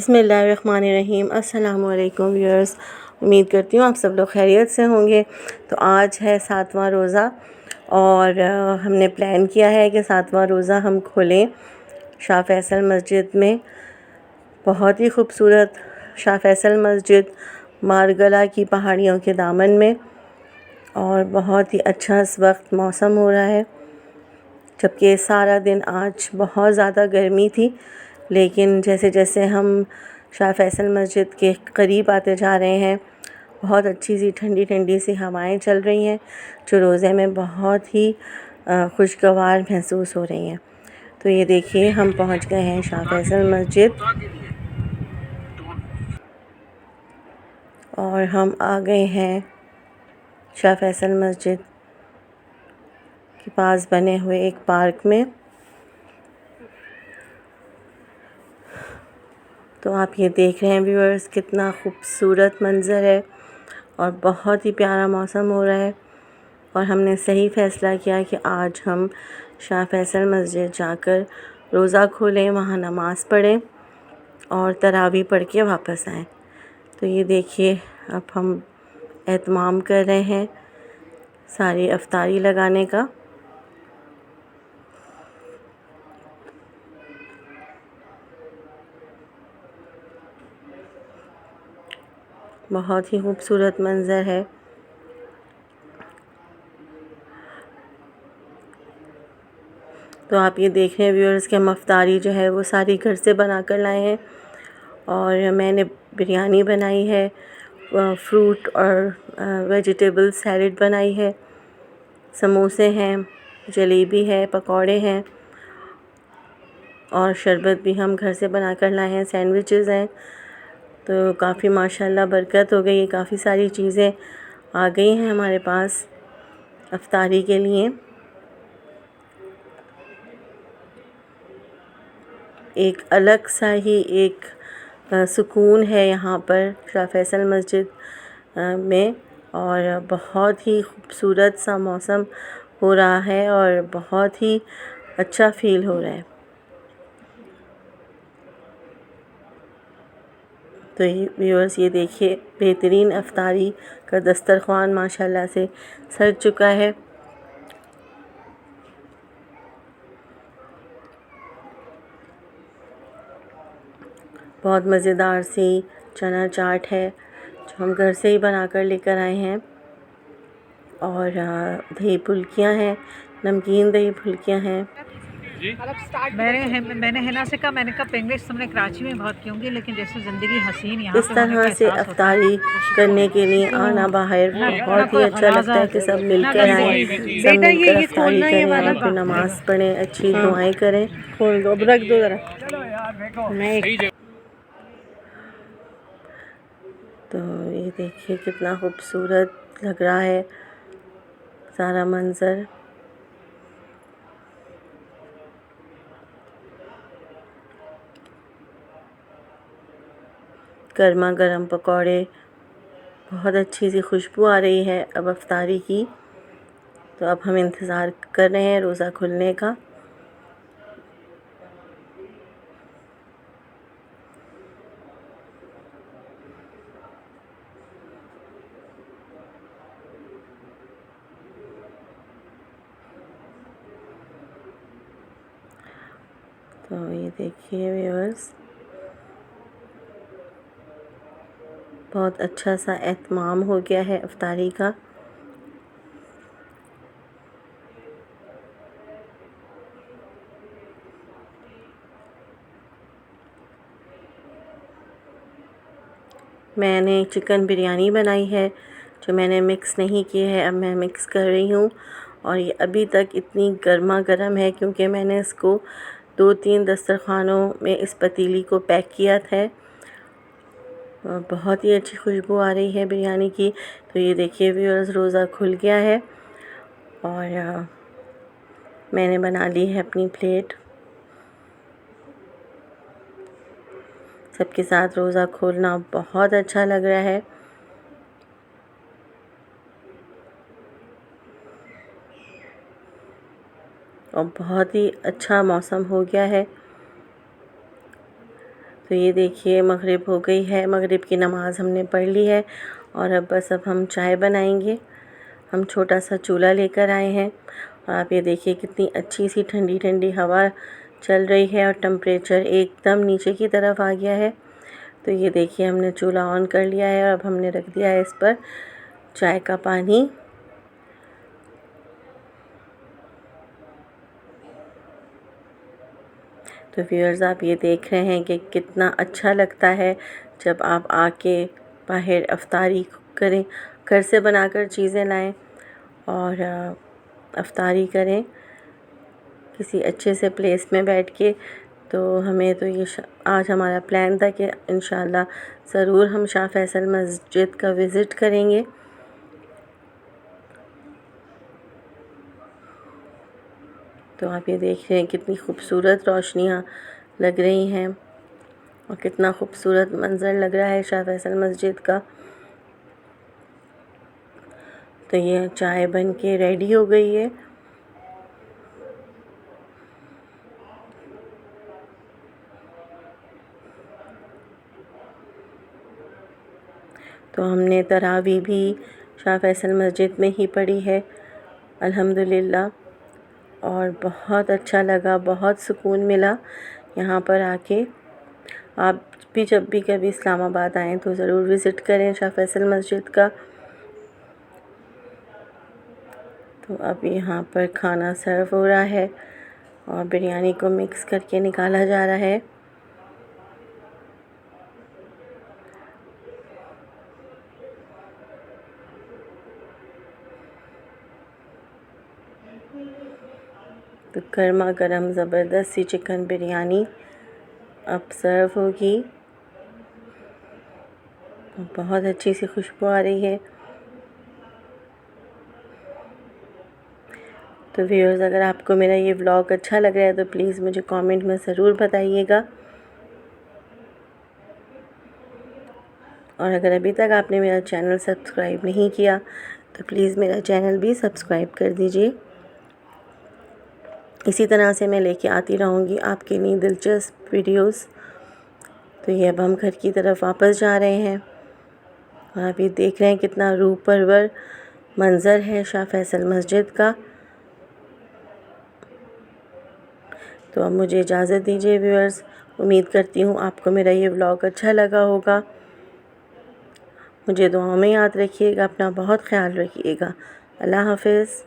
बिस्मिल्लाहिर्रहमानिर्रहीम। अस्सलामु अलैकुम व्यूअर्स, उम्मीद करती हूँ आप सब लोग खैरियत से होंगे। तो आज है 7वां रोज़ा और हमने प्लान किया है कि 7वां रोज़ा हम खोलें शाह फैसल मस्जिद में। बहुत ही खूबसूरत शाह फैसल मस्जिद मारगला की पहाड़ियों के दामन में, और बहुत ही अच्छा इस वक्त मौसम हो रहा है। जबकि सारा दिन आज बहुत ज़्यादा गर्मी थी, लेकिन जैसे जैसे हम शाह फैसल मस्जिद के करीब आते जा रहे हैं, बहुत अच्छी सी ठंडी ठंडी सी हवाएं चल रही हैं, जो रोज़े में बहुत ही खुशगवार महसूस हो रही हैं। तो ये देखिए, हम पहुंच गए हैं शाह फैसल मस्जिद और हम आ गए हैं शाह फैसल मस्जिद के पास बने हुए एक पार्क में। तो आप ये देख रहे हैं व्यूअर्स, कितना खूबसूरत मंज़र है और बहुत ही प्यारा मौसम हो रहा है। और हमने सही फ़ैसला किया कि आज हम शाह फैसल मस्जिद जाकर रोज़ा खोलें, वहाँ नमाज़ पढ़ें और तरावी पढ़ के वापस आएँ। तो ये देखिए, अब हम एहतमाम कर रहे हैं सारी अफ्तारी लगाने का। बहुत ही खूबसूरत मंज़र है। तो आप ये देख रहे हैं व्यूअर्स कि हम अफ्तारी जो है वो सारी घर से बना कर लाए हैं। और मैंने बिरयानी बनाई है, फ्रूट और वेजिटेबल सैलेड बनाई है, समोसे हैं, जलेबी है, पकौड़े हैं और शरबत भी हम घर से बना कर लाए हैं, सैंडविचेज़ हैं। तो काफ़ी माशाल्लाह बरकत हो गई, काफ़ी सारी चीज़ें आ गई हैं हमारे पास अफ्तारी के लिए। एक अलग सा ही एक सुकून है यहाँ पर शाह फैसल मस्जिद में, और बहुत ही खूबसूरत सा मौसम हो रहा है और बहुत ही अच्छा फ़ील हो रहा है। तो ये व्यूअर्स, ये देखिए, बेहतरीन अफ्तारी का दस्तरख़्वान माशाल्लाह से सज चुका है। बहुत मज़ेदार सी चना चाट है जो हम घर से ही बना कर लेकर आए हैं, और दही फुल्कियाँ हैं, नमकीन दही फुल्कियाँ हैं। मैंने हिना से कहा, मैंने कहा इंग्लिश तुमने कराची में बहुत की होंगी, लेकिन जैसे ज़िंदगी हसीन यहाँ इस पे होने तरह का से एहसास होता है। अफ्तारी करने के लिए आना बाहर बहुत ही अच्छा लगता है कि सब मिलकर आएँ, सब मिलकर अफ्तारी करें, फिर नमाज़ पढ़ें, अच्छी दुआएं करें। खोल दो, अब रख दो ज़रा। मैं तो ये देखिए, कितना खूबसूरत लग रहा है सारा मंज़र। गर्मा गर्म पकौड़े, बहुत अच्छी सी खुशबू आ रही है अब अफ्तारी की। तो अब हम इंतज़ार कर रहे हैं रोज़ा खुलने का। तो ये देखिए व्यूअर्स, बहुत अच्छा सा एहतमाम हो गया है अफ्तारी का। मैंने चिकन बिरयानी बनाई है जो मैंने मिक्स नहीं की है, अब मैं मिक्स कर रही हूँ। और ये अभी तक इतनी गर्मा गर्म है क्योंकि मैंने इसको 2-3 दस्तरखानों में इस पतीली को पैक किया था। बहुत ही अच्छी खुशबू आ रही है बिरयानी की। तो ये देखिए व्यूअर्स, रोज़ा खुल गया है और मैंने बना ली है अपनी प्लेट। सबके साथ रोज़ा खोलना बहुत अच्छा लग रहा है। और बहुत ही अच्छा मौसम हो गया है। तो ये देखिए मगरिब हो गई है, मगरिब की नमाज़ हमने पढ़ ली है और अब हम चाय बनाएंगे। हम छोटा सा चूल्हा लेकर आए हैं और आप ये देखिए कितनी अच्छी सी ठंडी ठंडी हवा चल रही है और टेम्परेचर एकदम नीचे की तरफ आ गया है। तो ये देखिए हमने चूल्हा ऑन कर लिया है और अब हमने रख दिया है इस पर चाय का पानी। तो व्यूअर्स आप ये देख रहे हैं कि कितना अच्छा लगता है जब आप आके बाहर अफ्तारी करें, घर से बनाकर चीज़ें लाएं और अफ्तारी करें किसी अच्छे से प्लेस में बैठ के। तो हमें तो ये आज हमारा प्लान था कि इंशाल्लाह ज़रूर हम शाह फैसल मस्जिद का विज़िट करेंगे। तो आप ये देख रहे हैं कितनी खूबसूरत रोशनियाँ लग रही हैं और कितना खूबसूरत मंज़र लग रहा है शाह फैसल मस्जिद का। तो ये चाय बन के रेडी हो गई है। तो हमने तरावी भी शाह फैसल मस्जिद में ही पढ़ी है अल्हम्दुलिल्लाह, और बहुत अच्छा लगा, बहुत सुकून मिला यहाँ पर आके। आप भी जब भी कभी इस्लामाबाद आएँ तो ज़रूर विज़िट करें शाह फैसल मस्जिद का। तो अब यहाँ पर खाना सर्व हो रहा है और बिरयानी को मिक्स करके निकाला जा रहा है। तो गर्मा गर्म ज़बरदस्त सी चिकन बिरयानी अब सर्व होगी। बहुत अच्छी सी खुशबू आ रही है। तो व्यूअर्स अगर आपको मेरा ये व्लॉग अच्छा लग रहा है तो प्लीज़ मुझे कमेंट में ज़रूर बताइएगा, और अगर अभी तक आपने मेरा चैनल सब्सक्राइब नहीं किया तो प्लीज़ मेरा चैनल भी सब्सक्राइब कर दीजिए। इसी तरह से मैं लेके आती रहूँगी आपके लिए दिलचस्प वीडियोस। तो ये अब हम घर की तरफ वापस जा रहे हैं और आप ये देख रहे हैं कितना रूह परवर मंज़र है शाह फैसल मस्जिद का। तो अब मुझे इजाज़त दीजिए व्यूअर्स। उम्मीद करती हूँ आपको मेरा ये व्लॉग अच्छा लगा होगा। मुझे दुआओं में याद रखिएगा, अपना बहुत ख्याल रखिएगा। अल्लाह हाफ़िज़।